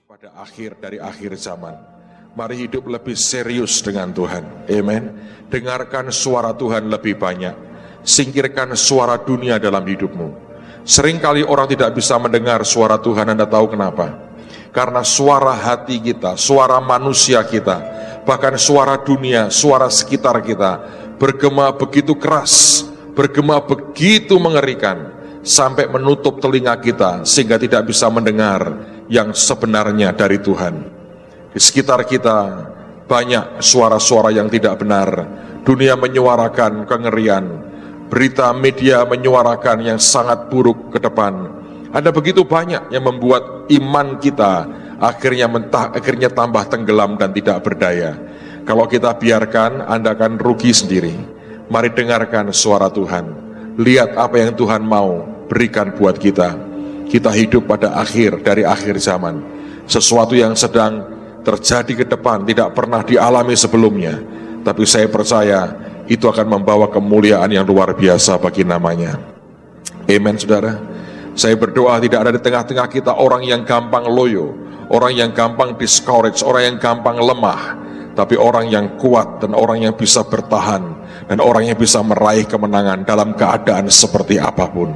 pada akhir dari akhir zaman. Mari hidup lebih serius dengan Tuhan. Amen. Dengarkan suara Tuhan lebih banyak. Singkirkan suara dunia dalam hidupmu. Seringkali orang tidak bisa mendengar suara Tuhan. Anda tahu kenapa? Karena suara hati kita, suara manusia kita, bahkan suara dunia, suara sekitar kita bergema begitu keras, bergema begitu mengerikan, sampai menutup telinga kita sehingga tidak bisa mendengar yang sebenarnya dari Tuhan. Di sekitar kita banyak suara-suara yang tidak benar. Dunia menyuarakan kengerian, berita media menyuarakan yang sangat buruk ke depan. Ada begitu banyak yang membuat iman kita akhirnya tambah tenggelam dan tidak berdaya. Kalau kita biarkan, Anda akan rugi sendiri. Mari dengarkan suara Tuhan. Lihat apa yang Tuhan mau berikan buat kita. Kita hidup pada akhir dari akhir zaman. Sesuatu yang sedang terjadi ke depan tidak pernah dialami sebelumnya. Tapi saya percaya itu akan membawa kemuliaan yang luar biasa bagi namanya. Amen, saudara. Saya berdoa tidak ada di tengah-tengah kita orang yang gampang loyo, orang yang gampang discourage, orang yang gampang lemah. Tapi orang yang kuat dan orang yang bisa bertahan, dan orang yang bisa meraih kemenangan dalam keadaan seperti apapun.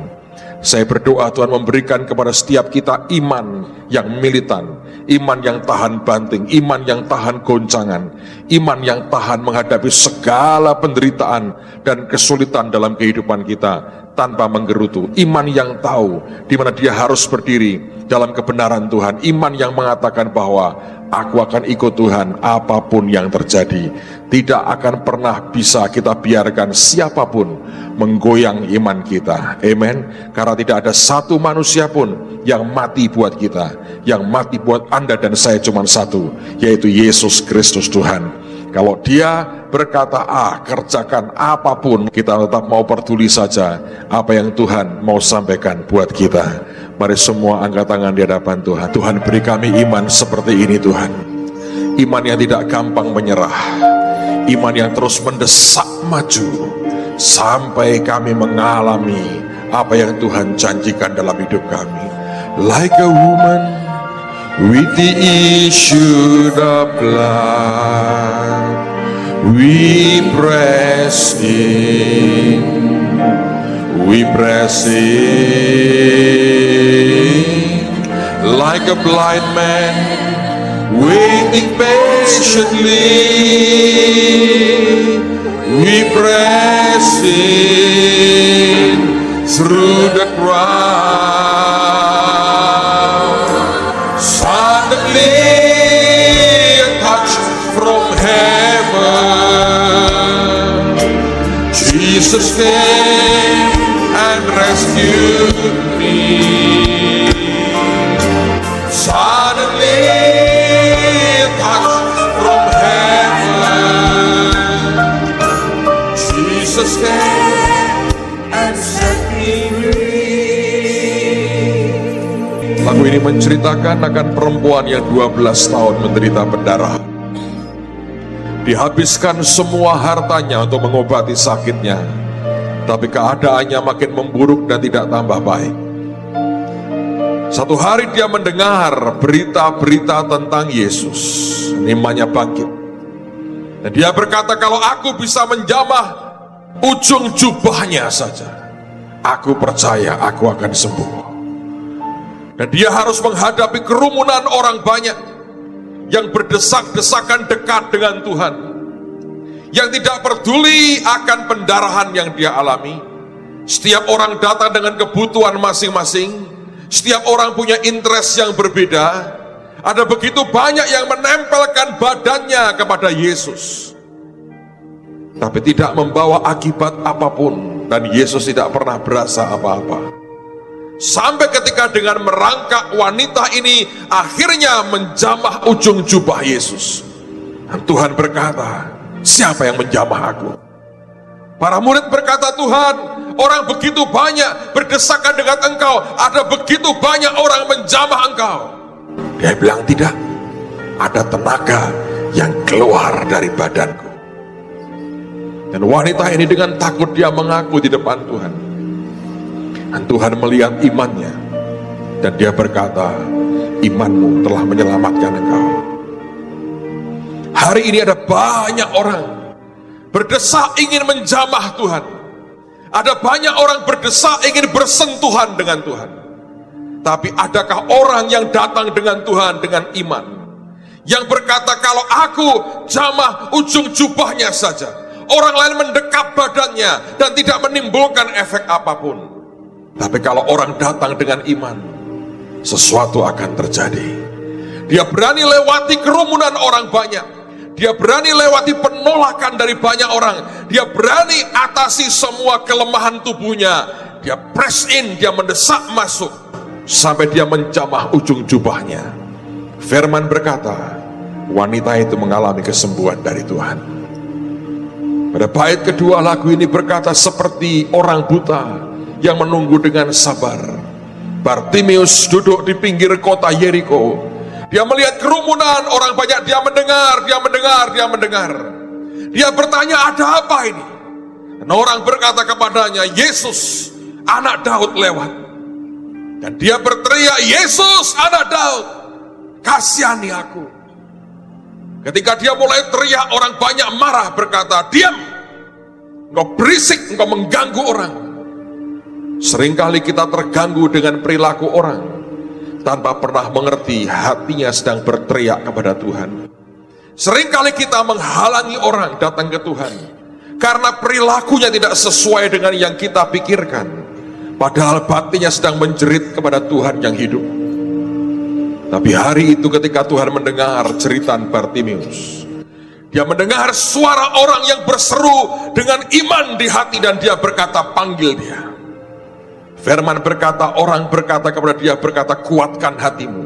Saya berdoa Tuhan memberikan kepada setiap kita iman yang militan, iman yang tahan banting, iman yang tahan goncangan, iman yang tahan menghadapi segala penderitaan dan kesulitan dalam kehidupan kita tanpa menggerutu. Iman yang tahu di mana dia harus berdiri dalam kebenaran Tuhan. Iman yang mengatakan bahwa aku akan ikut Tuhan apapun yang terjadi. Tidak akan pernah bisa kita biarkan siapapun menggoyang iman kita. Amen. Karena tidak ada satu manusia pun yang mati buat kita. Yang mati buat Anda dan saya cuma satu, yaitu Yesus Kristus Tuhan. Kalau dia berkata kerjakan apapun, kita tetap mau peduli saja apa yang Tuhan mau sampaikan buat kita. Mari semua angkat tangan di hadapan Tuhan. Tuhan, beri kami iman seperti ini Tuhan. Iman yang tidak gampang menyerah, iman yang terus mendesak maju sampai kami mengalami apa yang Tuhan janjikan dalam hidup kami. Like a woman with the issue of blood, we press in, we press in, like a blind man waiting patiently, we press in through the crowd. Suddenly a touch from heaven, Jesus came and rescued me. Suddenly a touch from heaven, Jesus came and set me free. Lagu ini menceritakan akan perempuan yang 12 tahun menderita pendarahan. Dihabiskan semua hartanya untuk mengobati sakitnya, tapi keadaannya makin memburuk dan tidak tambah baik. Satu hari dia mendengar berita-berita tentang Yesus, imannya bangkit. Dan dia berkata, kalau aku bisa menjamah ujung jubahnya saja, aku percaya aku akan sembuh. Dan dia harus menghadapi kerumunan orang banyak yang berdesak-desakan dekat dengan Tuhan, yang tidak peduli akan pendarahan yang dia alami. Setiap orang datang dengan kebutuhan masing-masing, setiap orang punya interest yang berbeda. Ada begitu banyak yang menempelkan badannya kepada Yesus, tapi tidak membawa akibat apapun, dan Yesus tidak pernah berasa apa-apa. Sampai ketika dengan merangkak wanita ini akhirnya menjamah ujung jubah Yesus. Dan Tuhan berkata, siapa yang menjamah aku? Para murid berkata, Tuhan, orang begitu banyak berdesakan dengan engkau, ada begitu banyak orang menjamah engkau. Dia bilang, tidak, ada tenaga yang keluar dari badanku. Dan wanita ini dengan takut dia mengaku di depan Tuhan. Dan Tuhan melihat imannya, dan dia berkata, imanmu telah menyelamatkan engkau. Hari ini ada banyak orang berdesak ingin menjamah Tuhan. Ada banyak orang berdesak ingin bersentuhan dengan Tuhan. Tapi adakah orang yang datang dengan Tuhan dengan iman, yang berkata, kalau aku jamah ujung jubahnya saja, orang lain mendekap badannya dan tidak menimbulkan efek apapun. Tapi kalau orang datang dengan iman, sesuatu akan terjadi. Dia berani lewati kerumunan orang banyak. Dia berani lewati penolakan dari banyak orang. Dia berani atasi semua kelemahan tubuhnya. Dia press in, dia mendesak masuk sampai dia menjamah ujung jubahnya. Firman berkata, wanita itu mengalami kesembuhan dari Tuhan. Pada bait kedua lagu ini berkata, seperti orang buta yang menunggu dengan sabar, Bartimeus duduk di pinggir kota Yeriko. Dia melihat kerumunan orang banyak, dia mendengar. Dia bertanya, ada apa ini? Dan orang berkata kepadanya, Yesus anak Daud lewat. Dan dia berteriak, Yesus anak Daud, kasihani aku. Ketika dia mulai teriak, orang banyak marah, berkata, diam, engkau berisik, engkau mengganggu orang. Seringkali kita terganggu dengan perilaku orang tanpa pernah mengerti hatinya sedang berteriak kepada Tuhan. Seringkali kita menghalangi orang datang ke Tuhan karena perilakunya tidak sesuai dengan yang kita pikirkan, padahal batinnya sedang menjerit kepada Tuhan yang hidup. Tapi hari itu ketika Tuhan mendengar jeritan Bartimeus, dia mendengar suara orang yang berseru dengan iman di hati, dan dia berkata, panggil dia. Firman berkata, orang berkata kepada dia, berkata, kuatkan hatimu.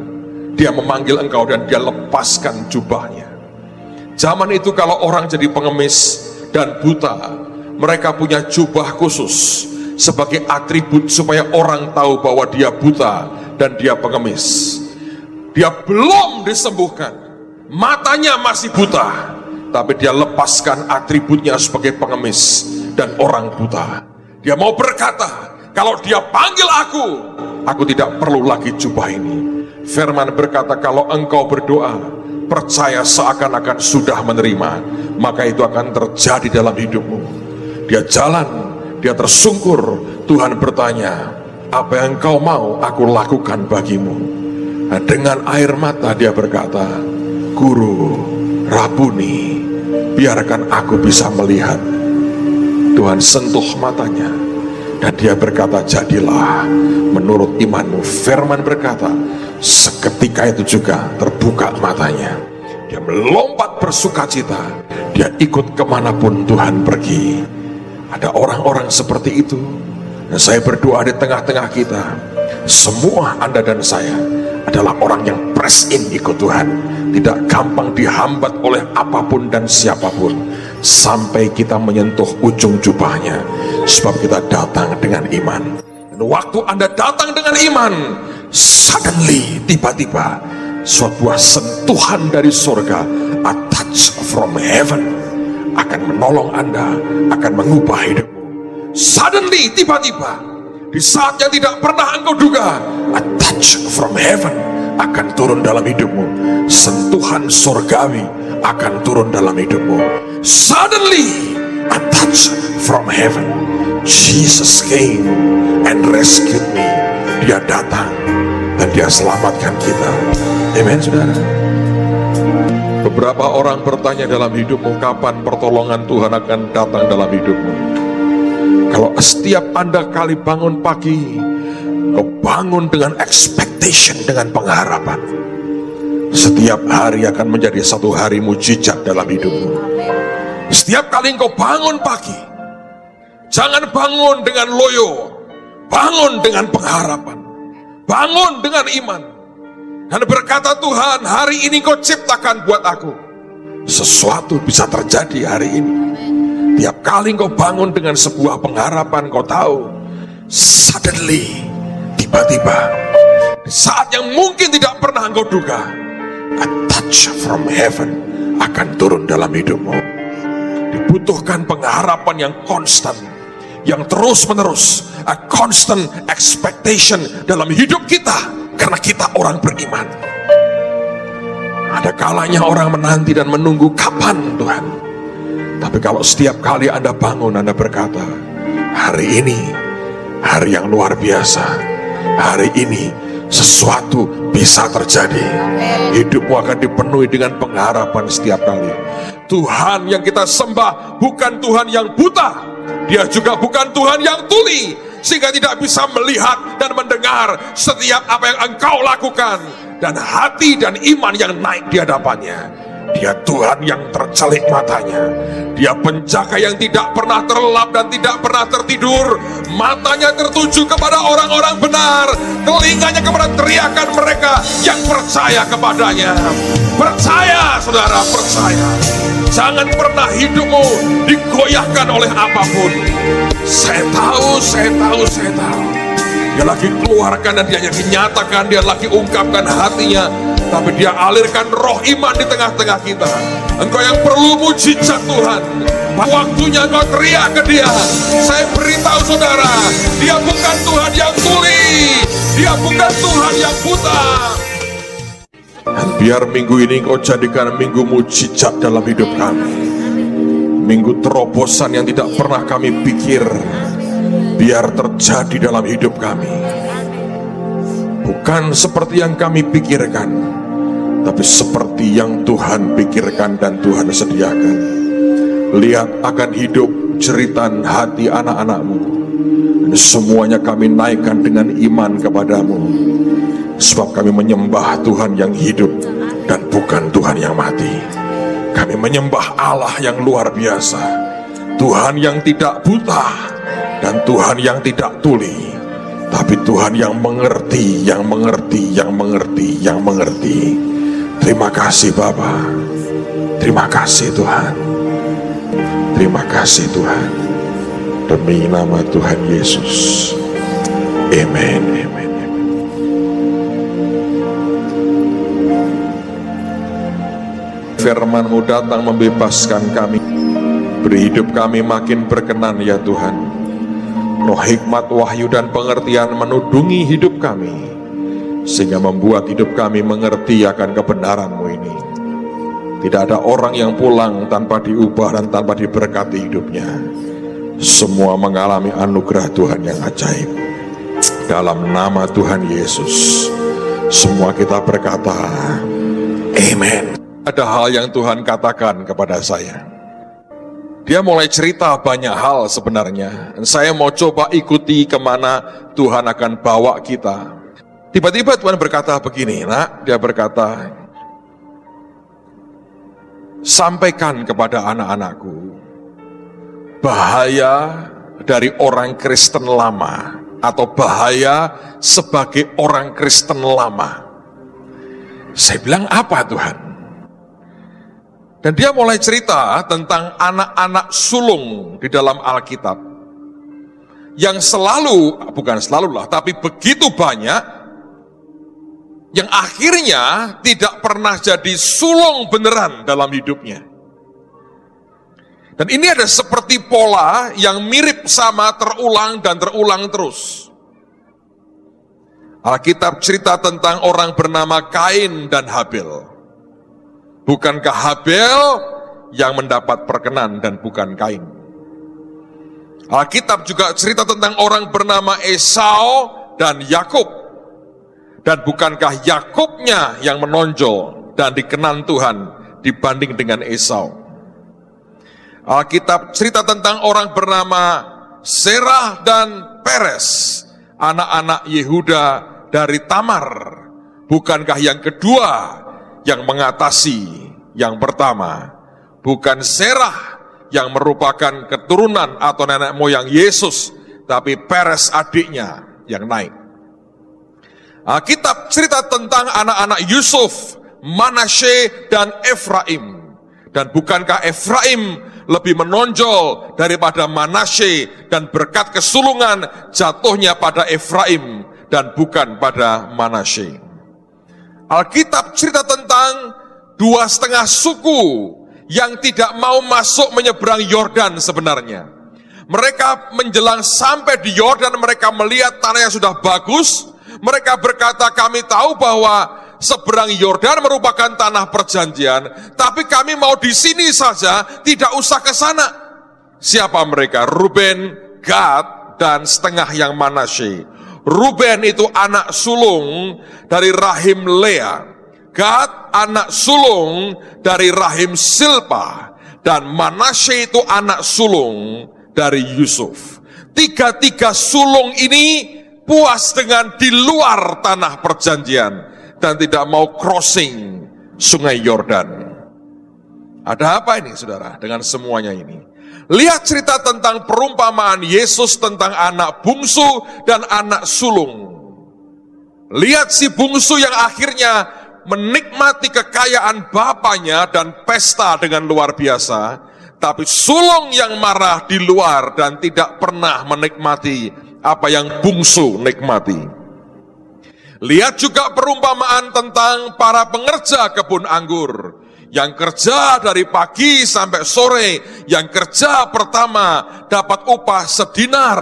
Dia memanggil engkau dan dia lepaskan jubahnya. Zaman itu kalau orang jadi pengemis dan buta, mereka punya jubah khusus sebagai atribut supaya orang tahu bahwa dia buta dan dia pengemis. Dia belum disembuhkan, matanya masih buta, tapi dia lepaskan atributnya sebagai pengemis dan orang buta. Dia mau berkata, kalau dia panggil aku tidak perlu lagi jubah ini. Firman berkata, kalau engkau berdoa, percaya seakan-akan sudah menerima, maka itu akan terjadi dalam hidupmu. Dia jalan, dia tersungkur. Tuhan bertanya, apa yang engkau mau aku lakukan bagimu? Nah, dengan air mata dia berkata, Guru, Rabuni, biarkan aku bisa melihat. Tuhan sentuh matanya dan dia berkata, jadilah menurut imanmu. Firman berkata, seketika itu juga terbuka matanya. Dia melompat bersukacita. Dia ikut kemanapun Tuhan pergi. Ada orang-orang seperti itu, dan saya berdoa di tengah-tengah kita, semua Anda dan saya adalah orang yang press in ikut Tuhan, tidak gampang dihambat oleh apapun dan siapapun, sampai kita menyentuh ujung jubahnya, sebab kita datang dengan iman. Dan waktu Anda datang dengan iman, suddenly, tiba-tiba, sebuah sentuhan dari surga, a touch from heaven, akan menolong Anda, akan mengubah hidupmu. Suddenly, tiba-tiba, di saat yang tidak pernah engkau duga, a touch from heaven akan turun dalam hidupmu. Sentuhan surgawi akan turun dalam hidupmu. Suddenly, a touch from heaven. Jesus came and rescued me. Dia datang dan dia selamatkan kita. Amen, saudara. Beberapa orang bertanya dalam hidupmu, kapan pertolongan Tuhan akan datang dalam hidupmu? Kalau setiap Anda kali bangun pagi, kau bangun dengan expectation, dengan pengharapan, setiap hari akan menjadi satu hari mujizat dalam hidupmu. Setiap kali engkau bangun pagi, jangan bangun dengan loyo, bangun dengan pengharapan, bangun dengan iman, dan berkata, Tuhan, hari ini kau ciptakan buat aku. Sesuatu bisa terjadi hari ini. Tiap kali kau bangun dengan sebuah pengharapan, kau tahu, suddenly, tiba-tiba, di saat yang mungkin tidak pernah engkau duga, a touch from heaven akan turun dalam hidupmu. Dibutuhkan pengharapan yang konstan, yang terus-menerus, a constant expectation dalam hidup kita, karena kita orang beriman. Ada kalanya orang menanti dan menunggu kapan Tuhan. Tapi kalau setiap kali Anda bangun, Anda berkata, hari ini hari yang luar biasa. Hari ini sesuatu bisa terjadi. Hidupmu akan dipenuhi dengan pengharapan setiap kali. Tuhan yang kita sembah bukan Tuhan yang buta. Dia juga bukan Tuhan yang tuli, sehingga tidak bisa melihat dan mendengar setiap apa yang engkau lakukan. Dan hati dan iman yang naik di hadapannya. Dia Tuhan yang tercelik matanya. Dia penjaga yang tidak pernah terlelap dan tidak pernah tertidur. Matanya tertuju kepada orang-orang benar, telinganya kepada teriakan mereka yang percaya kepadanya. Percaya saudara, percaya. Jangan pernah hidupmu digoyahkan oleh apapun. Saya tahu. Dia lagi keluarkan dan dia lagi nyatakan, dia lagi ungkapkan hatinya. Tapi dia alirkan roh iman di tengah-tengah kita. Engkau yang perlu mujizat Tuhan, waktunya engkau teriak ke dia. Saya beritahu saudara, dia bukan Tuhan yang tuli, dia bukan Tuhan yang buta. Dan biar minggu ini engkau jadikan minggu mujizat dalam hidup kami. Minggu terobosan yang tidak pernah kami pikir, biar terjadi dalam hidup kami. Bukan seperti yang kami pikirkan, tapi seperti yang Tuhan pikirkan dan Tuhan sediakan. Lihat akan hidup jeritan hati anak-anak-Mu. Dan semuanya kami naikkan dengan iman kepadamu. Sebab kami menyembah Tuhan yang hidup dan bukan Tuhan yang mati. Kami menyembah Allah yang luar biasa, Tuhan yang tidak buta dan Tuhan yang tidak tuli, tapi Tuhan yang mengerti, yang mengerti, yang mengerti, yang mengerti. Terima kasih Bapa. Terima kasih Tuhan. Terima kasih Tuhan. Demi nama Tuhan Yesus. Amen. Amen. Firman-Mu datang membebaskan kami. Beri hidup kami makin berkenan ya Tuhan. Roh hikmat, wahyu dan pengertian menudungi hidup kami, sehingga membuat hidup kami mengerti akan kebenaran-Mu ini. Tidak ada orang yang pulang tanpa diubah dan tanpa diberkati hidupnya. Semua mengalami anugerah Tuhan yang ajaib. Dalam nama Tuhan Yesus, semua kita berkata, Amen. Ada hal yang Tuhan katakan kepada saya. Dia mulai cerita banyak hal sebenarnya. Saya mau coba ikuti kemana Tuhan akan bawa kita. Tiba-tiba Tuhan berkata begini, Nak, dia berkata, sampaikan kepada anak-anakku bahaya dari orang Kristen lama, atau bahaya sebagai orang Kristen lama. Saya bilang, apa Tuhan? Dan dia mulai cerita tentang anak-anak sulung di dalam Alkitab yang selalu, bukan selalu lah, tapi begitu banyak yang akhirnya tidak pernah jadi sulung beneran dalam hidupnya. Dan ini ada seperti pola yang mirip sama, terulang dan terulang terus. Alkitab cerita tentang orang bernama Kain dan Habil. Bukankah Habel yang mendapat perkenan dan bukan Kain? Alkitab juga cerita tentang orang bernama Esau dan Yakub. Dan bukankah Yakubnya yang menonjol dan dikenan Tuhan dibanding dengan Esau? Alkitab cerita tentang orang bernama Serah dan Peres, anak-anak Yehuda dari Tamar. Bukankah yang kedua yang mengatasi yang pertama? Bukan Serah yang merupakan keturunan atau nenek moyang Yesus, tapi Peres adiknya yang naik. Alkitab cerita tentang anak-anak Yusuf, Manasye dan Efraim. Dan bukankah Efraim lebih menonjol daripada Manasye, dan berkat kesulungan jatuhnya pada Efraim dan bukan pada Manasye. Alkitab cerita tentang 2,5 suku yang tidak mau masuk menyeberang Yordan sebenarnya. Mereka menjelang sampai di Yordan, mereka melihat tanah yang sudah bagus. Mereka berkata, kami tahu bahwa seberang Yordan merupakan tanah perjanjian, tapi kami mau di sini saja, tidak usah ke sana. Siapa mereka? Ruben, Gad, dan setengah yang Manasye. Ruben itu anak sulung dari rahim Lea. Gad anak sulung dari rahim Silpa. Dan Manasye itu anak sulung dari Yusuf. Tiga-tiga sulung ini puas dengan di luar tanah perjanjian dan tidak mau crossing sungai Yordan. Ada apa ini saudara dengan semuanya ini? Lihat cerita tentang perumpamaan Yesus tentang anak bungsu dan anak sulung. Lihat si bungsu yang akhirnya menikmati kekayaan bapaknya dan pesta dengan luar biasa, tapi sulung yang marah di luar dan tidak pernah menikmati apa yang bungsu nikmati. Lihat juga perumpamaan tentang para pengerja kebun anggur yang kerja dari pagi sampai sore, yang kerja pertama dapat upah sedinar,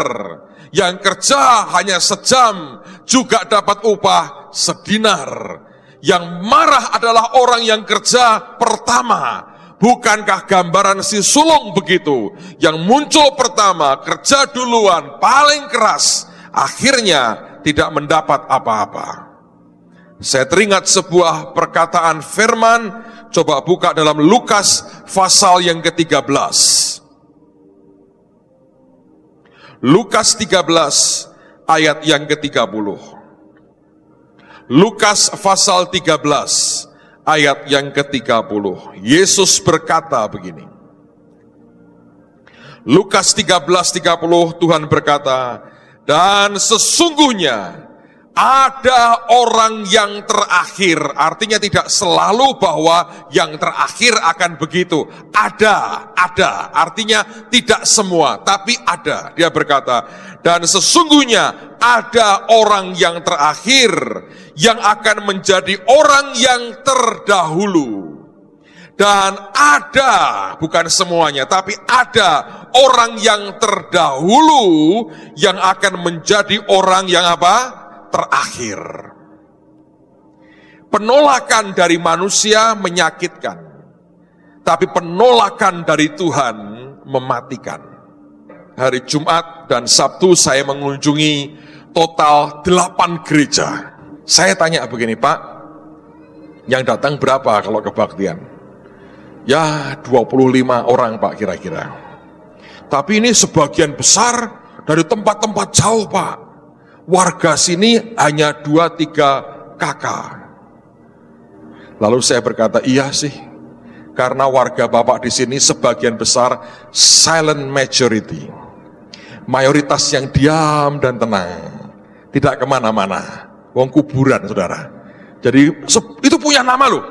yang kerja hanya sejam juga dapat upah sedinar. Yang marah adalah orang yang kerja pertama. Bukankah gambaran si sulung begitu? Yang muncul pertama, kerja duluan, paling keras, akhirnya tidak mendapat apa-apa. Saya teringat sebuah perkataan firman, coba buka dalam Lukas pasal yang ke-13. Lukas 13 ayat yang ke-30. Lukas pasal 13 ayat yang ke-30. Yesus berkata begini. Lukas 13:30 Tuhan berkata, dan sesungguhnya ada orang yang terakhir. Artinya tidak selalu bahwa yang terakhir akan begitu. Ada. Artinya tidak semua, tapi ada. Dia berkata, dan sesungguhnya ada orang yang terakhir yang akan menjadi orang yang terdahulu. Dan ada, bukan semuanya, tapi ada orang yang terdahulu yang akan menjadi orang yang apa? Terakhir. Penolakan dari manusia menyakitkan, tapi penolakan dari Tuhan mematikan. Hari Jumat dan Sabtu saya mengunjungi total 8 gereja. Saya tanya begini, Pak, yang datang berapa kalau kebaktian? Ya 25 orang Pak kira-kira. Tapi ini sebagian besar dari tempat-tempat jauh Pak. Warga sini hanya 2-3 kakak. Lalu saya berkata, iya sih. Karena warga Bapak di sini sebagian besar silent majority. Mayoritas yang diam dan tenang. Tidak kemana-mana. Wong kuburan saudara. Jadi itu punya nama loh.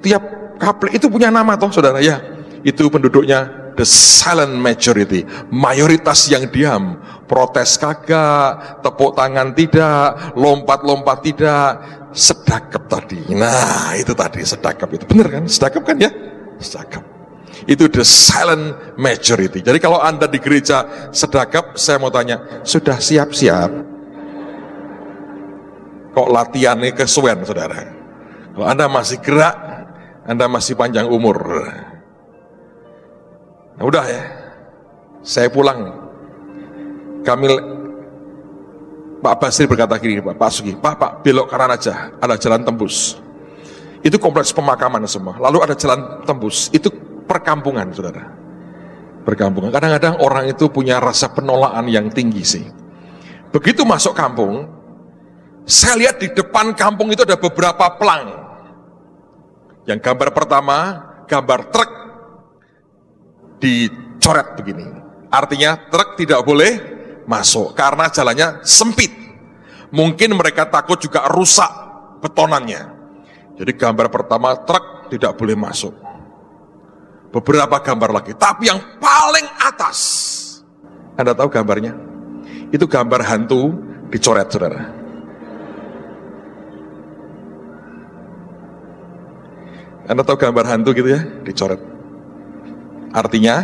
Tiap kaplik itu punya nama toh saudara ya. Itu penduduknya the silent majority, mayoritas yang diam, protes kagak, tepuk tangan tidak, lompat-lompat tidak, sedekap tadi. Nah itu tadi sedekap itu benar kan? Sedekap kan ya? Sedekap. Itu the silent majority. Jadi kalau Anda di gereja sedekap, saya mau tanya, sudah siap-siap? Kok latihannya kesuwen saudara? Kalau Anda masih gerak, Anda masih panjang umur. Nah, udah ya, saya pulang. Pak Basri berkata gini, Pak Sugi, Pak belok kanan aja, ada jalan tembus. Itu kompleks pemakaman semua. Lalu ada jalan tembus, itu perkampungan, saudara. Perkampungan. Kadang-kadang orang itu punya rasa penolakan yang tinggi sih. Begitu masuk kampung, saya lihat di depan kampung itu ada beberapa pelang. Yang gambar pertama, gambar truk dicoret begini. Artinya truk tidak boleh masuk karena jalannya sempit. Mungkin mereka takut juga rusak betonannya. Jadi gambar pertama truk tidak boleh masuk. Beberapa gambar lagi, tapi yang paling atas, Anda tahu gambarnya? Itu gambar hantu dicoret, saudara. Anda tahu gambar hantu gitu ya, dicoret. Artinya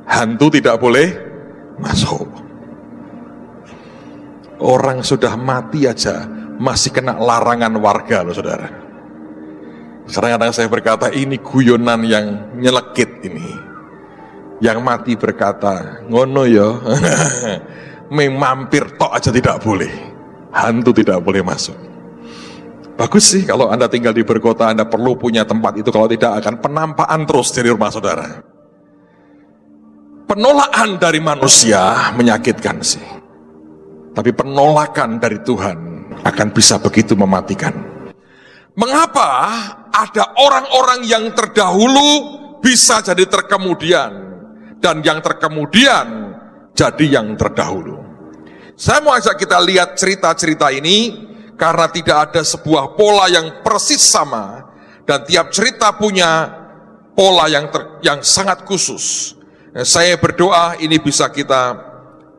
hantu tidak boleh masuk. Orang sudah mati aja masih kena larangan warga loh saudara. Kadang-kadang saya berkata ini guyonan yang nyelekit ini. Yang mati berkata, ngono yo, mampir tok aja tidak boleh. Hantu tidak boleh masuk. Bagus sih kalau Anda tinggal di berkota, Anda perlu punya tempat itu. Kalau tidak akan penampakan terus dari rumah saudara. Penolakan dari manusia menyakitkan sih. Tapi penolakan dari Tuhan akan bisa begitu mematikan. Mengapa ada orang-orang yang terdahulu bisa jadi terkemudian, dan yang terkemudian jadi yang terdahulu? Saya mau ajak kita lihat cerita-cerita ini, karena tidak ada sebuah pola yang persis sama, dan tiap cerita punya pola yang sangat khusus. Saya berdoa ini bisa kita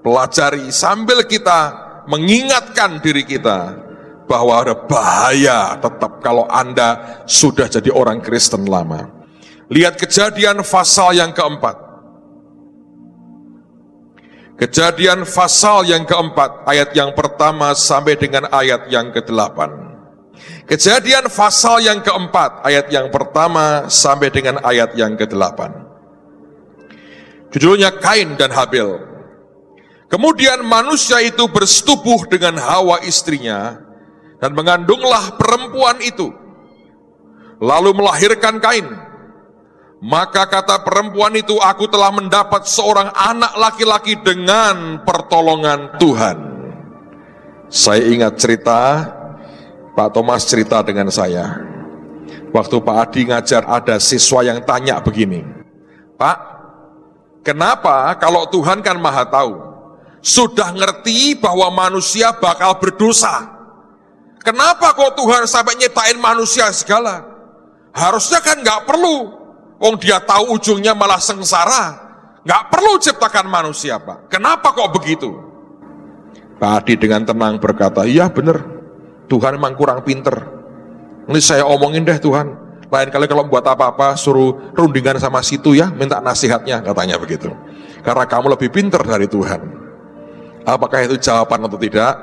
pelajari sambil kita mengingatkan diri kita bahwa ada bahaya tetap kalau Anda sudah jadi orang Kristen lama. Lihat Kejadian pasal yang keempat. Kejadian pasal yang keempat, ayat yang pertama sampai dengan ayat yang ke-8. Kejadian pasal yang keempat, ayat yang pertama sampai dengan ayat yang ke-8. Judulnya Kain dan Habel. Kemudian manusia itu bersetubuh dengan Hawa istrinya, dan mengandunglah perempuan itu, lalu melahirkan Kain. Maka kata perempuan itu, aku telah mendapat seorang anak laki-laki dengan pertolongan Tuhan. Saya ingat cerita, Pak Thomas cerita dengan saya. Waktu Pak Adi ngajar, ada siswa yang tanya begini, Pak, kenapa kalau Tuhan kan maha tahu, sudah ngerti bahwa manusia bakal berdosa, kenapa kok Tuhan sampai nyiptain manusia segala? Harusnya kan gak perlu. Wong dia tahu ujungnya malah sengsara. Gak perlu ciptakan manusia, Pak. Kenapa kok begitu? Pak Adi dengan tenang berkata, iya benar, Tuhan memang kurang pinter. Ini saya omongin deh Tuhan, lain kali kalau buat apa-apa suruh rundingan sama situ ya, minta nasihatnya, katanya begitu. Karena kamu lebih pinter dari Tuhan. Apakah itu jawaban atau tidak?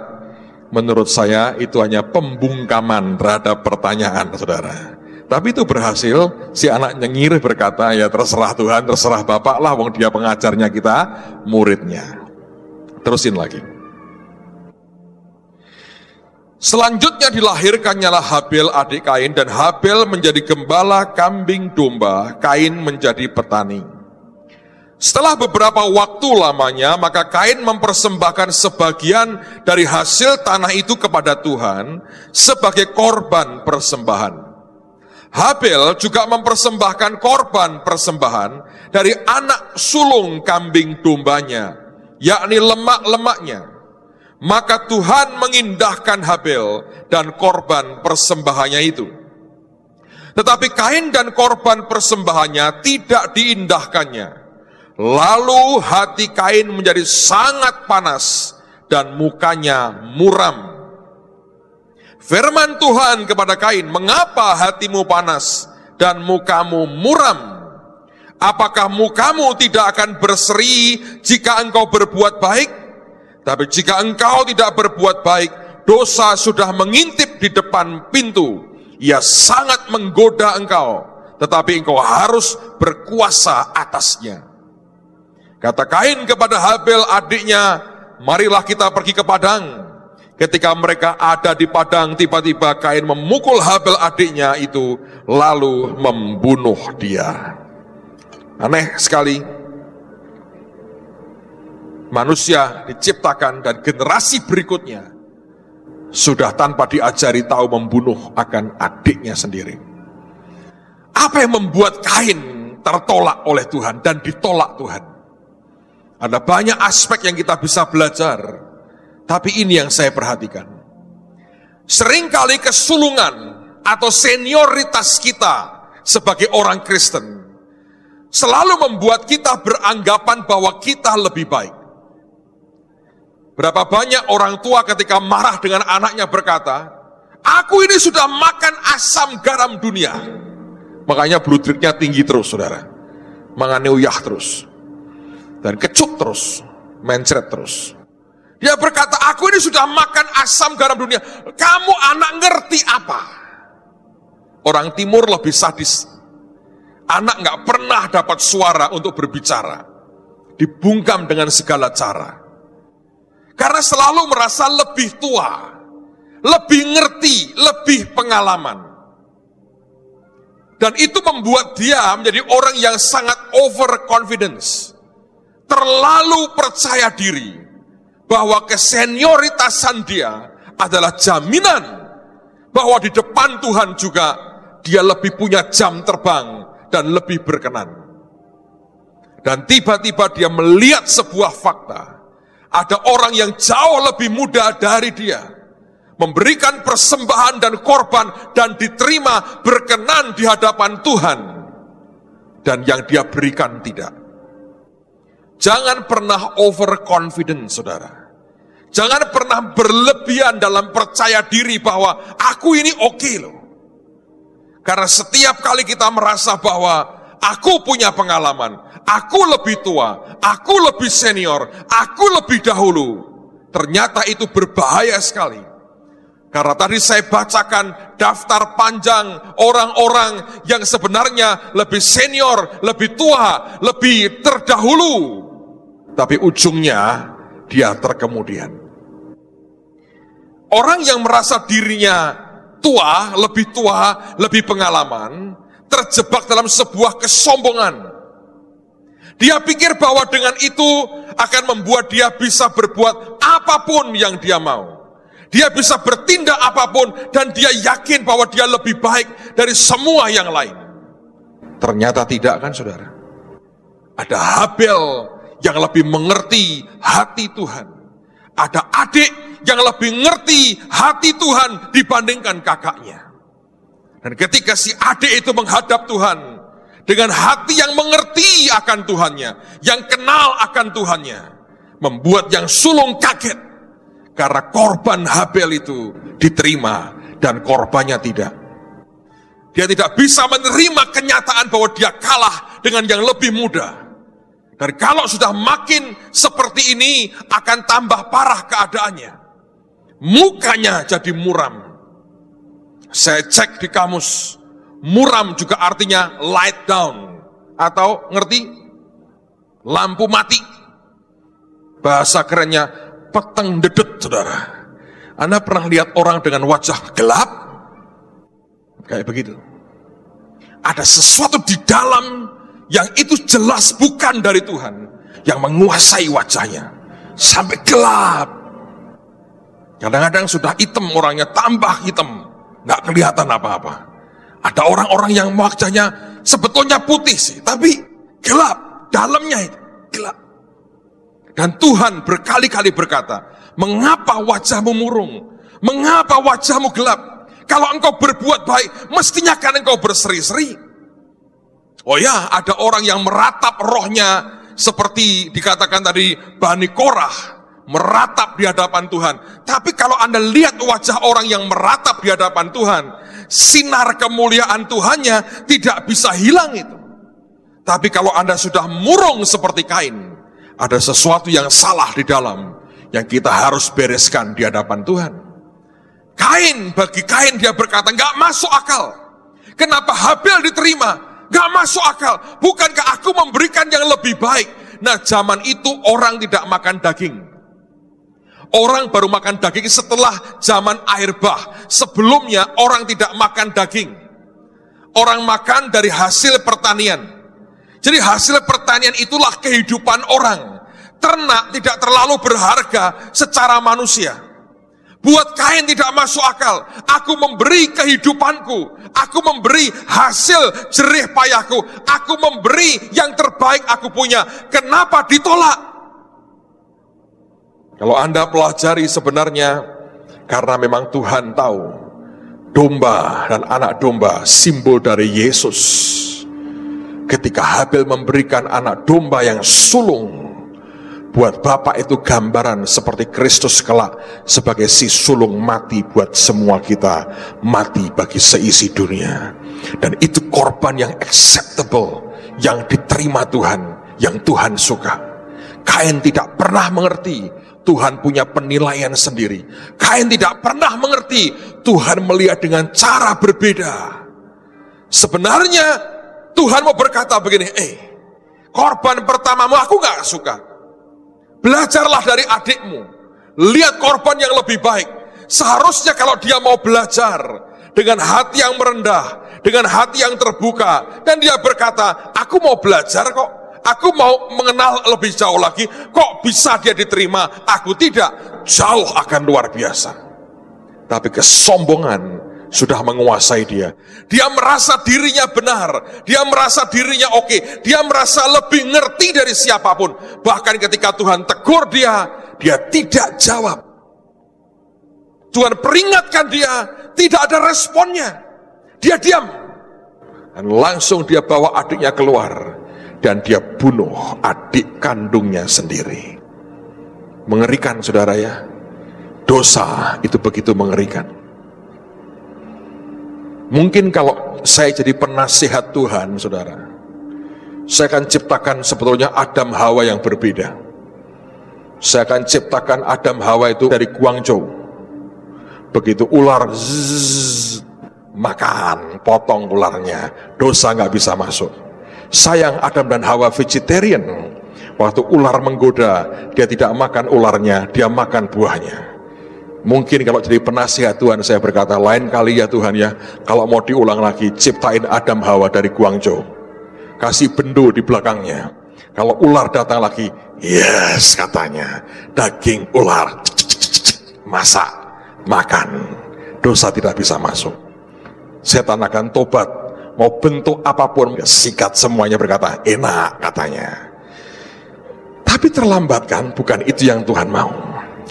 Menurut saya itu hanya pembungkaman terhadap pertanyaan saudara. Tapi itu berhasil, si anak nyengir berkata, ya terserah Tuhan, terserah Bapak lah, wong dia pengajarnya, kita muridnya. Terusin lagi. Selanjutnya dilahirkannya Habel adik Kain, dan Habel menjadi gembala kambing domba, Kain menjadi petani. Setelah beberapa waktu lamanya, maka Kain mempersembahkan sebagian dari hasil tanah itu kepada Tuhan sebagai korban persembahan. Habel juga mempersembahkan korban persembahan dari anak sulung kambing dombanya, yakni lemak-lemaknya. Maka Tuhan mengindahkan Habel dan korban persembahannya itu. Tetapi Kain dan korban persembahannya tidak diindahkannya. Lalu hati Kain menjadi sangat panas dan mukanya muram. Firman Tuhan kepada Kain, mengapa hatimu panas dan mukamu muram? Apakah mukamu tidak akan berseri jika engkau berbuat baik? Tapi jika engkau tidak berbuat baik, dosa sudah mengintip di depan pintu. Ia sangat menggoda engkau, tetapi engkau harus berkuasa atasnya. Kata Kain kepada Habel adiknya, marilah kita pergi ke padang. Ketika mereka ada di padang, tiba-tiba Kain memukul Habel adiknya itu, lalu membunuh dia. Aneh sekali. Manusia diciptakan dan generasi berikutnya sudah tanpa diajari tahu membunuh akan adiknya sendiri. Apa yang membuat Kain tertolak oleh Tuhan dan ditolak Tuhan? Ada banyak aspek yang kita bisa belajar. Tapi ini yang saya perhatikan. Seringkali kesulungan atau senioritas kita sebagai orang Kristen selalu membuat kita beranggapan bahwa kita lebih baik. Berapa banyak orang tua ketika marah dengan anaknya berkata, aku ini sudah makan asam garam dunia. Makanya blood rate-nya tinggi terus saudara. Mangane uyah terus. Dan kecut terus, mencret terus. Dia berkata, aku ini sudah makan asam garam dunia. Kamu anak ngerti apa? Orang timur lebih sadis. Anak gak pernah dapat suara untuk berbicara. Dibungkam dengan segala cara. Karena selalu merasa lebih tua, lebih ngerti, lebih pengalaman. Dan itu membuat dia menjadi orang yang sangat overconfidence. Terlalu percaya diri bahwa kesenioritasan dia adalah jaminan bahwa di depan Tuhan juga dia lebih punya jam terbang dan lebih berkenan. Dan tiba-tiba dia melihat sebuah fakta. Ada orang yang jauh lebih muda dari dia, memberikan persembahan dan korban dan diterima berkenan di hadapan Tuhan. Dan yang dia berikan tidak. Jangan pernah overconfident, saudara. Jangan pernah berlebihan dalam percaya diri bahwa aku ini oke loh. Karena setiap kali kita merasa bahwa aku punya pengalaman, aku lebih tua, aku lebih senior, aku lebih dahulu, ternyata itu berbahaya sekali. Karena tadi saya bacakan daftar panjang orang-orang yang sebenarnya lebih senior, lebih tua, lebih terdahulu. Tapi ujungnya dia terkemudian. Orang yang merasa dirinya tua, lebih pengalaman, terjebak dalam sebuah kesombongan. Dia pikir bahwa dengan itu akan membuat dia bisa berbuat apapun yang dia mau. Dia bisa bertindak apapun dan dia yakin bahwa dia lebih baik dari semua yang lain. Ternyata tidak, kan saudara? Ada Habel yang lebih mengerti hati Tuhan. Ada adik yang lebih ngerti hati Tuhan dibandingkan kakaknya. Dan ketika si adik itu menghadap Tuhan dengan hati yang mengerti akan Tuhannya, yang kenal akan Tuhannya, membuat yang sulung kaget karena korban Habel itu diterima dan korbannya tidak. Dia tidak bisa menerima kenyataan bahwa dia kalah dengan yang lebih muda. Dan kalau sudah makin seperti ini akan tambah parah keadaannya. Mukanya jadi muram. Saya cek di kamus, muram juga artinya light down, atau ngerti? Lampu mati. Bahasa kerennya peteng dedet, saudara. Anda pernah lihat orang dengan wajah gelap? Kayak begitu. Ada sesuatu di dalam yang itu jelas bukan dari Tuhan, yang menguasai wajahnya sampai gelap. Kadang-kadang sudah hitam orangnya, tambah hitam, nggak kelihatan apa-apa. Ada orang-orang yang wajahnya sebetulnya putih sih, tapi gelap, dalamnya itu gelap. Dan Tuhan berkali-kali berkata, mengapa wajahmu murung? Mengapa wajahmu gelap? Kalau engkau berbuat baik, mestinya kan engkau berseri-seri. Oh ya, ada orang yang meratap rohnya seperti dikatakan tadi Bani Korah, meratap di hadapan Tuhan. Tapi kalau Anda lihat wajah orang yang meratap di hadapan Tuhan, sinar kemuliaan Tuhannya tidak bisa hilang itu. Tapi kalau Anda sudah murung seperti Kain, ada sesuatu yang salah di dalam yang kita harus bereskan di hadapan Tuhan. Bagi Kain dia berkata, gak masuk akal. Kenapa Habel diterima? Gak masuk akal. Bukankah aku memberikan yang lebih baik? Nah, zaman itu orang tidak makan daging. Orang baru makan daging setelah zaman air bah. Sebelumnya orang tidak makan daging. Orang makan dari hasil pertanian. Jadi hasil pertanian itulah kehidupan orang. Ternak tidak terlalu berharga secara manusia. Buat Kain tidak masuk akal. Aku memberi kehidupanku. Aku memberi hasil jerih payahku. Aku memberi yang terbaik aku punya. Kenapa ditolak? Kalau Anda pelajari sebenarnya, karena memang Tuhan tahu domba dan anak domba simbol dari Yesus. Ketika Habel memberikan anak domba yang sulung, buat Bapak itu gambaran seperti Kristus kelak sebagai si sulung mati buat semua kita, mati bagi seisi dunia. Dan itu korban yang acceptable, yang diterima Tuhan, yang Tuhan suka. Kain tidak pernah mengerti Tuhan punya penilaian sendiri. Kain tidak pernah mengerti, Tuhan melihat dengan cara berbeda. Sebenarnya Tuhan mau berkata begini, korban pertamamu aku gak suka. Belajarlah dari adikmu, lihat korban yang lebih baik. Seharusnya kalau dia mau belajar dengan hati yang merendah, dengan hati yang terbuka, dan dia berkata, aku mau belajar kok, aku mau mengenal lebih jauh lagi, kok bisa dia diterima, aku tidak, jauh akan luar biasa. Tapi kesombongan sudah menguasai dia. Dia merasa dirinya benar, dia merasa dirinya oke, dia merasa lebih ngerti dari siapapun. Bahkan ketika Tuhan tegur dia tidak jawab. Tuhan peringatkan dia, tidak ada responnya. Dia diam. Dan langsung dia bawa adiknya keluar. Dan dia bunuh adik kandungnya sendiri. Mengerikan, saudara ya. Dosa itu begitu mengerikan. Mungkin kalau saya jadi penasihat Tuhan, saudara, saya akan ciptakan sebetulnya Adam Hawa yang berbeda. Saya akan ciptakan Adam Hawa itu dari Guangzhou. Begitu ular makan, potong ularnya, dosa nggak bisa masuk. Sayang Adam dan Hawa vegetarian. Waktu ular menggoda, dia tidak makan ularnya, dia makan buahnya. Mungkin kalau jadi penasihat Tuhan, saya berkata, lain kali ya Tuhan ya, kalau mau diulang lagi, ciptain Adam Hawa dari Guangzhou. Kasih bendo di belakangnya. Kalau ular datang lagi, yes katanya, daging ular, masak, makan, dosa tidak bisa masuk. Setan akan tobat, mau bentuk apapun, sikat semuanya, berkata, enak katanya. Tapi terlambat kan, bukan itu yang Tuhan mau.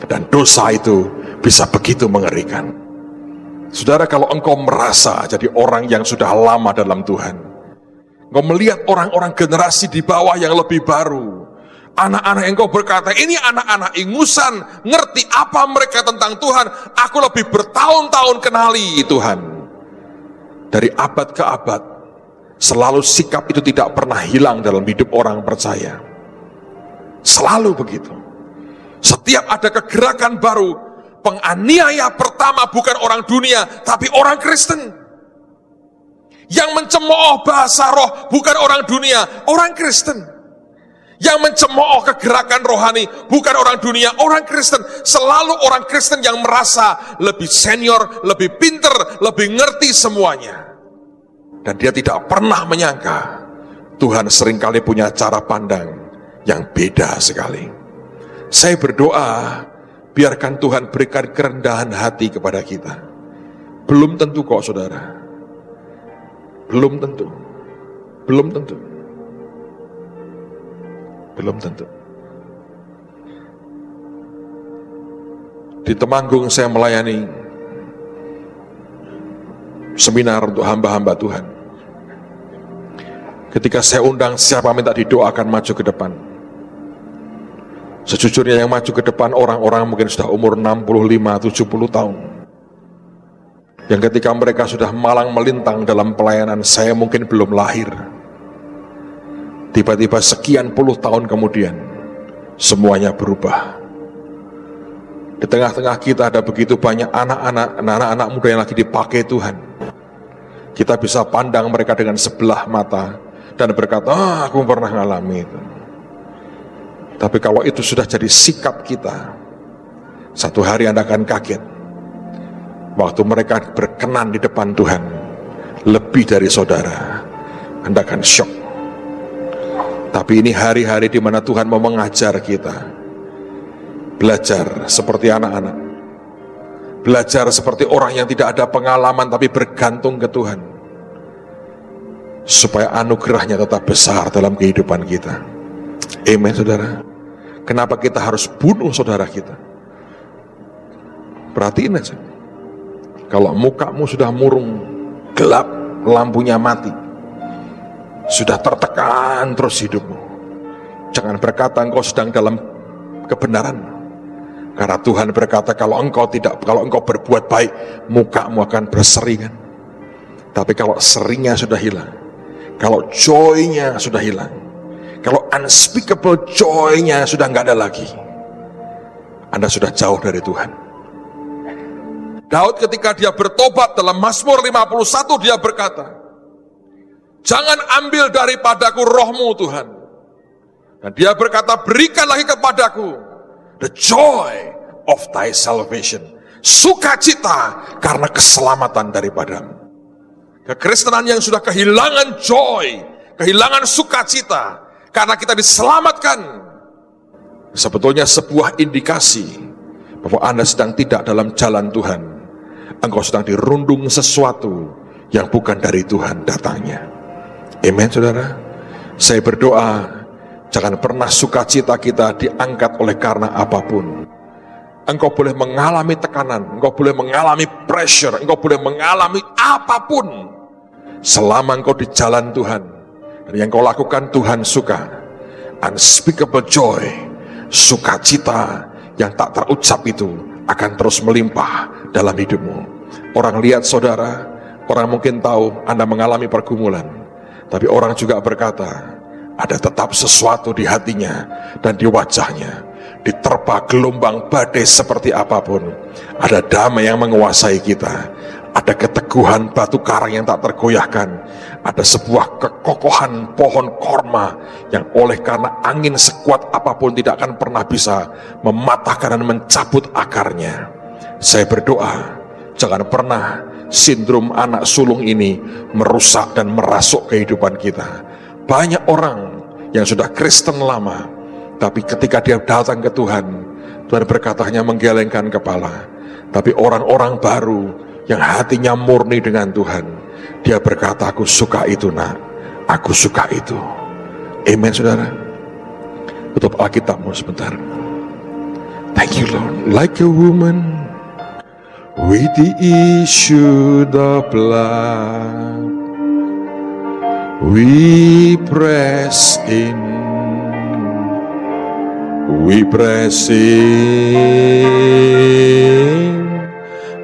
Dan dosa itu bisa begitu mengerikan. Saudara, kalau engkau merasa jadi orang yang sudah lama dalam Tuhan, engkau melihat orang-orang generasi di bawah yang lebih baru, anak-anak yang engkau berkata, ini anak-anak ingusan, ngerti apa mereka tentang Tuhan, aku lebih bertahun-tahun kenali Tuhan. Dari abad ke abad, selalu sikap itu tidak pernah hilang dalam hidup orang percaya. Selalu begitu. Setiap ada kegerakan baru, penganiaya pertama bukan orang dunia, tapi orang Kristen. Yang mencemooh bahasa roh bukan orang dunia, orang Kristen. Yang mencemooh kegerakan rohani bukan orang dunia, orang Kristen. Selalu orang Kristen yang merasa lebih senior, lebih pinter, lebih ngerti semuanya. Dan dia tidak pernah menyangka Tuhan seringkali punya cara pandang yang beda sekali. Saya berdoa, biarkan Tuhan berikan kerendahan hati kepada kita. Belum tentu kok saudara. Belum tentu. Belum tentu. Belum tentu. Di Temanggung saya melayani seminar untuk hamba-hamba Tuhan. Ketika saya undang siapa minta didoakan maju ke depan. Sejujurnya yang maju ke depan orang-orang mungkin sudah umur 65-70 tahun. Yang ketika mereka sudah malang melintang dalam pelayanan, saya mungkin belum lahir. Tiba-tiba sekian puluh tahun kemudian, semuanya berubah. Di tengah-tengah kita ada begitu banyak anak-anak muda yang lagi dipakai Tuhan. Kita bisa pandang mereka dengan sebelah mata dan berkata, aku pernah ngalami itu. Tapi kalau itu sudah jadi sikap kita, satu hari Anda akan kaget. Waktu mereka berkenan di depan Tuhan, lebih dari saudara, Anda akan syok. Tapi ini hari-hari di mana Tuhan mau mengajar kita. Belajar seperti anak-anak. Belajar seperti orang yang tidak ada pengalaman tapi bergantung ke Tuhan. Supaya anugerahnya tetap besar dalam kehidupan kita. Amen, saudara. Kenapa kita harus bunuh saudara kita? Perhatiin aja. Kalau mukamu sudah murung, gelap, lampunya mati, sudah tertekan terus hidupmu, jangan berkata engkau sedang dalam kebenaran. Karena Tuhan berkata kalau engkau berbuat baik, mukamu akan berseri kan. Tapi kalau serinya sudah hilang, kalau joy-nya sudah hilang, kalau unspeakable joy-nya sudah nggak ada lagi, Anda sudah jauh dari Tuhan. Daud ketika dia bertobat dalam Mazmur 51, dia berkata, jangan ambil daripadaku rohmu Tuhan. Dan dia berkata, berikan lagi kepadaku the joy of thy salvation. Sukacita karena keselamatan daripadamu. Kekristenan yang sudah kehilangan joy, kehilangan sukacita karena kita diselamatkan, sebetulnya sebuah indikasi bahwa Anda sedang tidak dalam jalan Tuhan. Engkau sedang dirundung sesuatu yang bukan dari Tuhan datangnya. Amen, saudara. Saya berdoa, jangan pernah sukacita kita diangkat oleh karena apapun. Engkau boleh mengalami tekanan, engkau boleh mengalami pressure, engkau boleh mengalami apapun, selama engkau di jalan Tuhan, dan yang kau lakukan Tuhan suka. Unspeakable joy, sukacita yang tak terucap itu akan terus melimpah dalam hidupmu. Orang lihat saudara, orang mungkin tahu Anda mengalami pergumulan, tapi orang juga berkata, ada tetap sesuatu di hatinya dan di wajahnya. Diterpa gelombang badai seperti apapun, ada damai yang menguasai kita. Ada keteguhan batu karang yang tak tergoyahkan. Ada sebuah kekokohan pohon korma yang oleh karena angin sekuat apapun tidak akan pernah bisa mematahkan dan mencabut akarnya. Saya berdoa, jangan pernah sindrom anak sulung ini merusak dan merasuk kehidupan kita. Banyak orang yang sudah Kristen lama, tapi ketika dia datang ke Tuhan, Tuhan berkata hanya menggelengkan kepala. Tapi orang-orang baru yang hatinya murni dengan Tuhan, dia berkata, aku suka itu nak, aku suka itu. Amen, saudara. Tutup Alkitabmu sebentar. Thank you Lord. Like a woman with the issue of blood, we press in, we press in,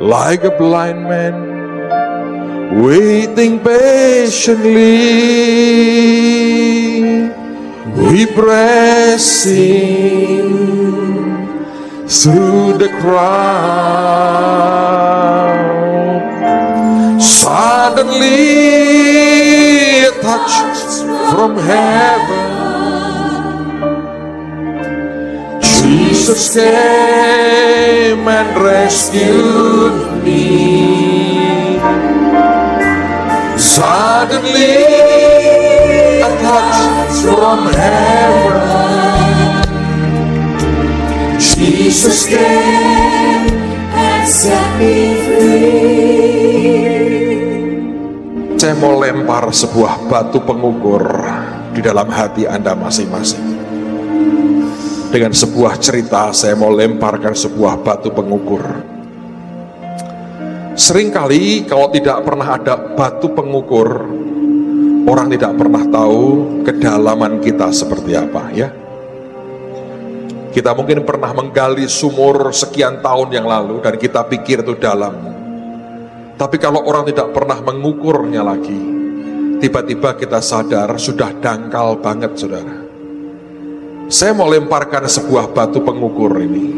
like a blind man waiting patiently. We press in through the crowd. Suddenly a touch from heaven, Jesus came and rescued me. Suddenly a touch from heaven, Jesus came and set me free. Saya mau lempar sebuah batu pengukur di dalam hati Anda masing-masing. Dengan sebuah cerita saya mau lemparkan sebuah batu pengukur. Seringkali kalau tidak pernah ada batu pengukur, orang tidak pernah tahu kedalaman kita seperti apa, ya. Kita mungkin pernah menggali sumur sekian tahun yang lalu dan kita pikir itu dalam. Tapi kalau orang tidak pernah mengukurnya lagi, tiba-tiba kita sadar sudah dangkal banget, saudara. Saya mau lemparkan sebuah batu pengukur ini.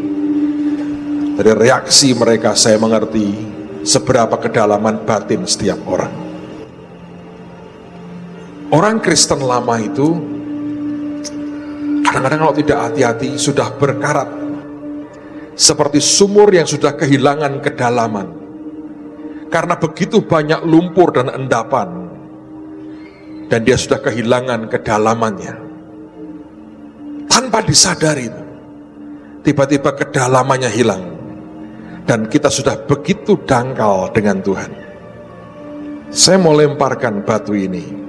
Dari reaksi mereka saya mengerti seberapa kedalaman batin setiap orang. Orang Kristen lama itu kadang-kadang kalau tidak hati-hati sudah berkarat seperti sumur yang sudah kehilangan kedalaman karena begitu banyak lumpur dan endapan, dan dia sudah kehilangan kedalamannya. Tanpa disadari, tiba-tiba kedalamannya hilang dan kita sudah begitu dangkal dengan Tuhan. Saya mau lemparkan batu ini.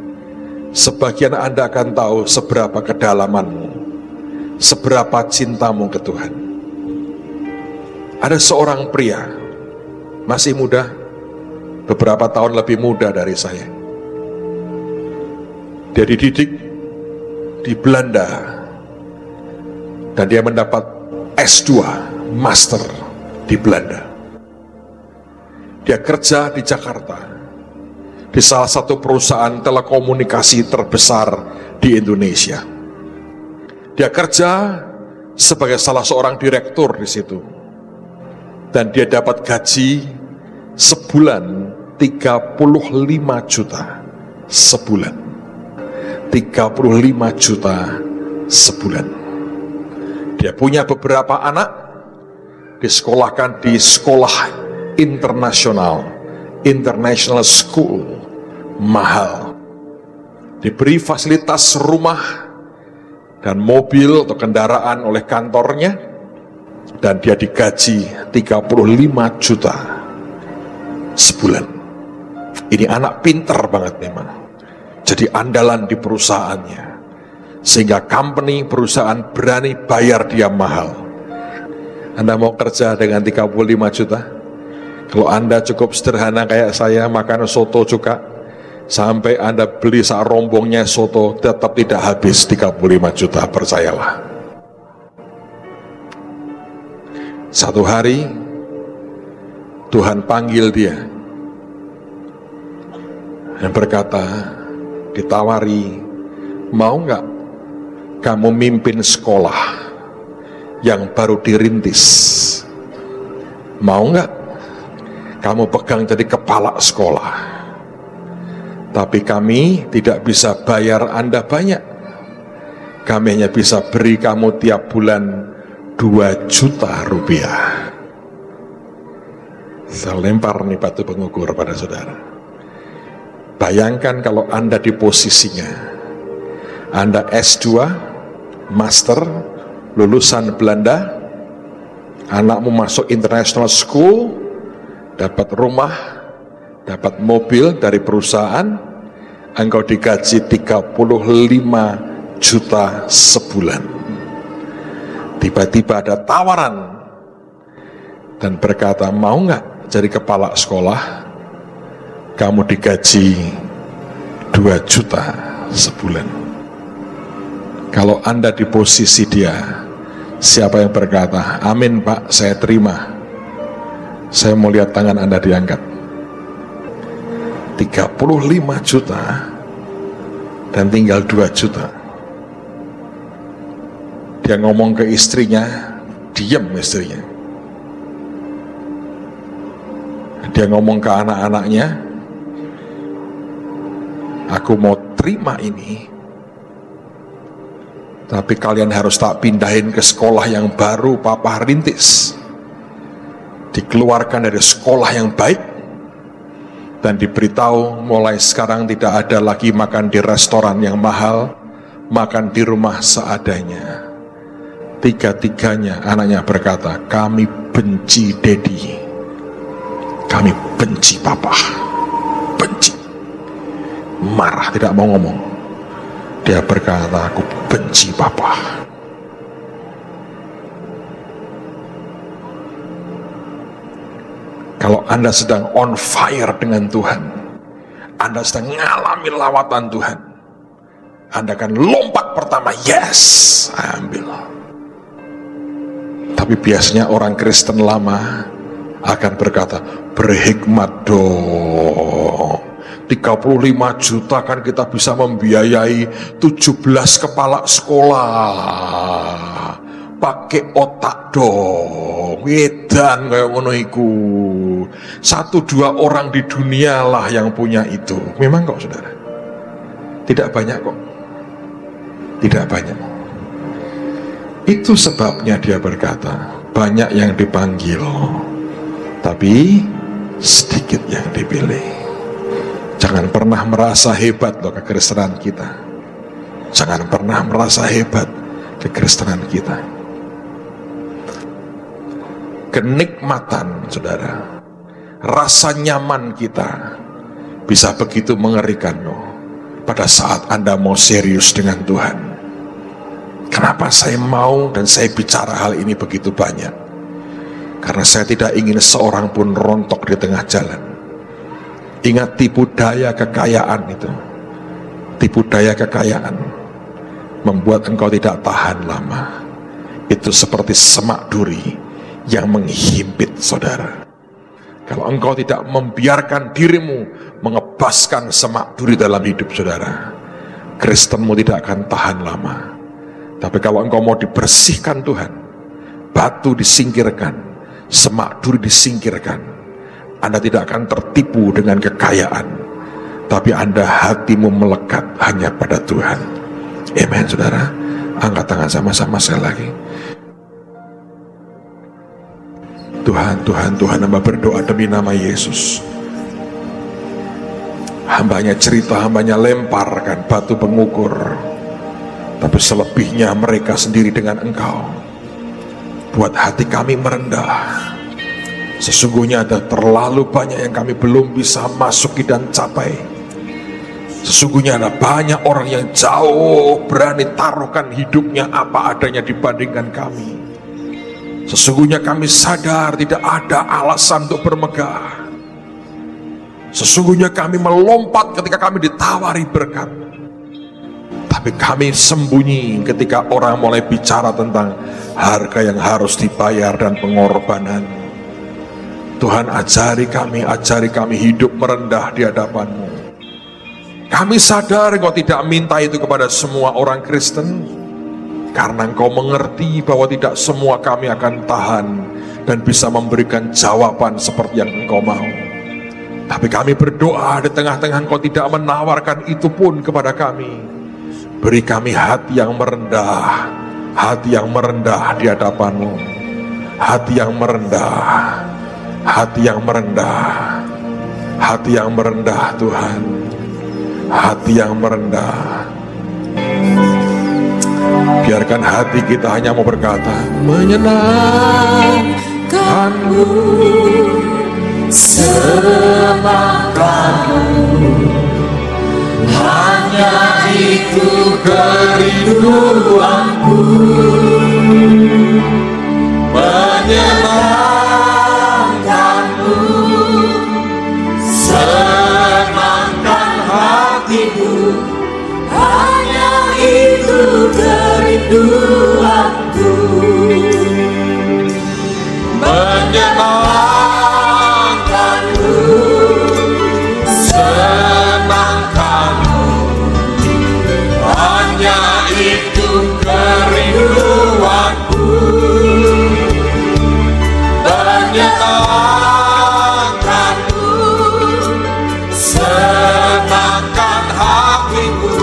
Sebagian Anda akan tahu seberapa kedalamanmu, seberapa cintamu ke Tuhan. Ada seorang pria, masih muda, beberapa tahun lebih muda dari saya. Dia dididik di Belanda dan dia mendapat S2, Master di Belanda. Dia kerja di Jakarta, di salah satu perusahaan telekomunikasi terbesar di Indonesia. Dia kerja sebagai salah seorang direktur di situ. Dan dia dapat gaji sebulan 35 juta sebulan. 35 juta sebulan. Dia punya beberapa anak, disekolahkan di sekolah international school, mahal. Diberi fasilitas rumah dan mobil atau kendaraan oleh kantornya, dan dia digaji 35 juta sebulan. Ini anak pinter banget memang, jadi andalan di perusahaannya, sehingga perusahaan berani bayar dia mahal. Anda mau kerja dengan 35 juta? Kalau Anda cukup sederhana kayak saya, makan soto juga, sampai Anda beli sak rombongnya soto, tetap tidak habis 35 juta, percayalah. Satu hari Tuhan panggil dia dan berkata, ditawari, mau nggak kamu mimpin sekolah yang baru dirintis? Mau nggak kamu pegang jadi kepala sekolah? Tapi kami tidak bisa bayar Anda banyak. Kami hanya bisa beri kamu tiap bulan 2 juta rupiah. Saya lempar nih batu pengukur pada saudara. Bayangkan kalau Anda di posisinya. Anda S2, Master, lulusan Belanda, anakmu masuk international school, dapat rumah, dapat mobil dari perusahaan, engkau digaji 35 juta sebulan. Tiba-tiba ada tawaran dan berkata, mau nggak jadi kepala sekolah? Kamu digaji 2 juta sebulan. Kalau Anda di posisi dia, siapa yang berkata, amin Pak, saya terima. Saya mau lihat tangan Anda diangkat. 35 juta dan tinggal 2 juta. Dia ngomong ke istrinya, diam istrinya. Dia ngomong ke anak-anaknya, aku mau terima ini, tapi kalian harus tak pindahin ke sekolah yang baru Papa rintis. Dikeluarkan dari sekolah yang baik, dan diberitahu mulai sekarang tidak ada lagi makan di restoran yang mahal, makan di rumah seadanya. Tiga-tiganya anaknya berkata, kami benci Dedi, kami benci Papa, benci. Marah, tidak mau ngomong. Dia berkata, aku benci Papa. Kalau Anda sedang on fire dengan Tuhan, Anda sedang mengalami lawatan Tuhan, Anda akan lompat pertama, yes, saya ambil. Tapi biasanya orang Kristen lama akan berkata, berhikmat dong, 35 juta kan kita bisa membiayai 17 kepala sekolah, pakai otak dong, edan kayak ngono iku. 1-2 orang di dunia lah yang punya itu. Memang kok saudara, tidak banyak kok, tidak banyak. Itu sebabnya dia berkata, banyak yang dipanggil, tapi sedikit yang dipilih. Jangan pernah merasa hebat loh kekristenan kita. Jangan pernah merasa hebat kekristenan kita. Kenikmatan saudara, rasa nyaman kita bisa begitu mengerikan loh pada saat Anda mau serius dengan Tuhan. Kenapa saya mau dan saya bicara hal ini begitu banyak? Karena saya tidak ingin seorang pun rontok di tengah jalan. Ingat tipu daya kekayaan itu. Tipu daya kekayaan membuat engkau tidak tahan lama. Itu seperti semak duri yang menghimpit saudara. Kalau engkau tidak membiarkan dirimu mengebaskan semak duri dalam hidup saudara, Kristenmu tidak akan tahan lama. Tapi kalau engkau mau dibersihkan Tuhan, batu disingkirkan, semak duri disingkirkan, Anda tidak akan tertipu dengan kekayaan, tapi Anda hatimu melekat hanya pada Tuhan. Amen, saudara. Angkat tangan sama-sama sekali lagi. Tuhan, hamba berdoa demi nama Yesus. Hambanya cerita, hambanya lemparkan batu pengukur, tapi selebihnya mereka sendiri dengan Engkau. Buat hati kami merendah. Sesungguhnya ada terlalu banyak yang kami belum bisa masuki dan capai. Sesungguhnya ada banyak orang yang jauh berani taruhkan hidupnya apa adanya dibandingkan kami. Sesungguhnya kami sadar tidak ada alasan untuk bermegah. Sesungguhnya kami melompat ketika kami ditawari berkat. Tapi kami sembunyi ketika orang mulai bicara tentang harga yang harus dibayar dan pengorbanan. Tuhan, ajari kami hidup merendah di hadapan-Mu. Kami sadar Engkau tidak minta itu kepada semua orang Kristen, karena Engkau mengerti bahwa tidak semua kami akan tahan dan bisa memberikan jawaban seperti yang Engkau mau. Tapi kami berdoa di tengah-tengah Engkau tidak menawarkan itu pun kepada kami. Beri kami hati yang merendah, hati yang merendah di hadapan-Mu, hati yang merendah, hati yang merendah, hati yang merendah Tuhan, hati yang merendah. Biarkan hati kita hanya mau berkata, menyenangkan-Mu, semangat-Mu, hanya itu kerinduanku. Menyenangkan-Mu, senangkan hatiku, hanya itu kerinduanku. Menyenangkan-Mu, senangkan-Mu, hanya itu kerinduanku. Menyenangkan-Mu, senangkan hatiku,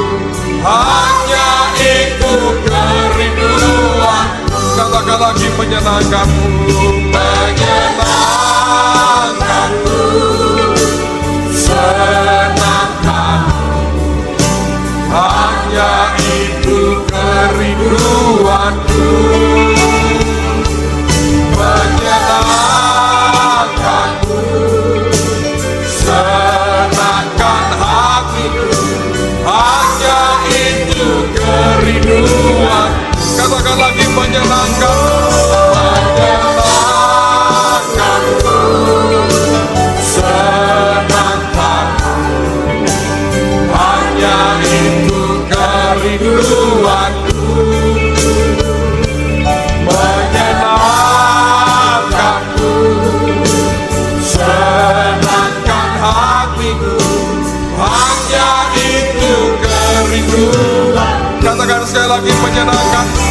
hanya itu kerinduanku. Katakan lagi, menyenangkan-Mu, menyenangkan-Mu, senangkan-Mu, hanya itu kerinduanku. menyenangkan-Mu, senangkan hatiku, hanya itu kerinduan. Katakan lagi, menyenangkan, Menyenangkan-Mu, senangkan-Mu, hanya itu kerinduanku. Menyenangkan-Mu, senangkan hatiku, hanya itu kerinduan. katakan sekali lagi, menyenangkan.